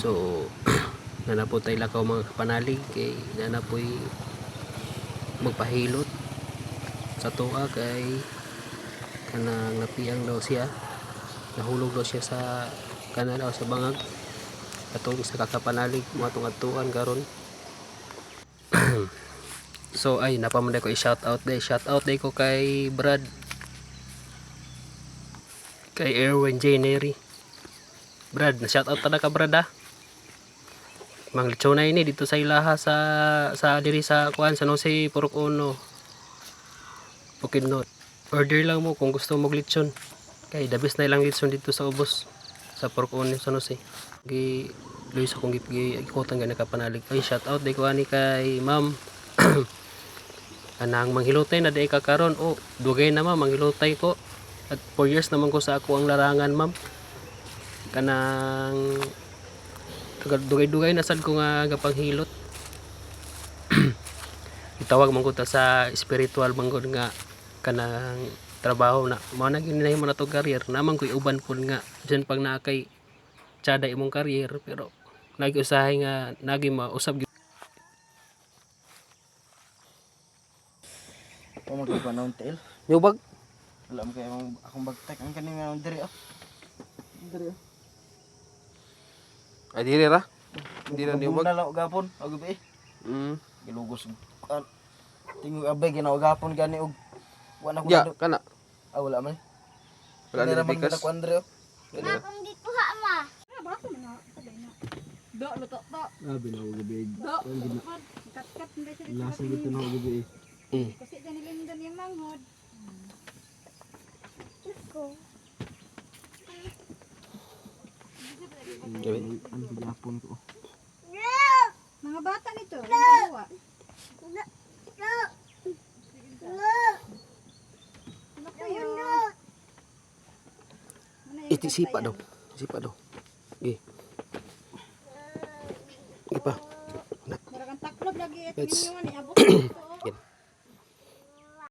So nanapo tayo lakaw mga kapanalig kay nanapoy magpahilot sa tuwa kay kanang napiang daw siya, nahulog daw siya sa kana daw sa bangag katong sa kakapanalig mo atong atuan karon. So ay napamanday ko i-shout out day ko kay Brad, kay Erwin J. Neri. Brad, na shout out tada ka Brad ha. Mang lechonay ni dito sa ilaha sa diri sa kuan sa Jose Purok Uno. Bukidnot. Order lang mo kung gusto mo lechon. Kay the best na ilang lechon dito sa ubos sa Purok Uno sa Jose. Gi Luis akong ikutan gani ka panalig. Ay shout out day ko ani kay Ma'am. Anang manghilotay na day ka karon. Oh, dugay na ma'am manghilotay ko. At 4 years naman ko sa ako ang larangan ma'am. Kanang dugay-dugay na sad ko nga gapanghilot. Itawag man ko ta sa spiritual manggod nga kanang trabaho na mao na gininahi mo na to career naman ko'y uban pud nga bisan pag naa kay tsada imong career pero nag-usahay nga nagi mausab gyud. O magpapanahon tail. Yubag Wala mo kayo akong bagtek. Ang kaning nga diri oh. Diri oh. Ay dili ra. Hindi na niubag. Bunda lang gapon og gabi. Gilugos. Tingog abay ginaw gapon gani og wala ko Ya, kana. wala man. Wala Wala na man bikas. ko Andre oh. Akong dito ha ma. Do luto to. Binaw gabi. Do. Kat-kat hindi siya. Lasa gito na gabi. Kasi danilang yung manghod. Iko. Ano sa gapon ko. Mga bata nito. Ang dalawa. Ano ko yun? sipa daw. Sipa daw. Gi. Gi pa. Maragang taklob lagi. At Let's- minyo ni abot. Yan.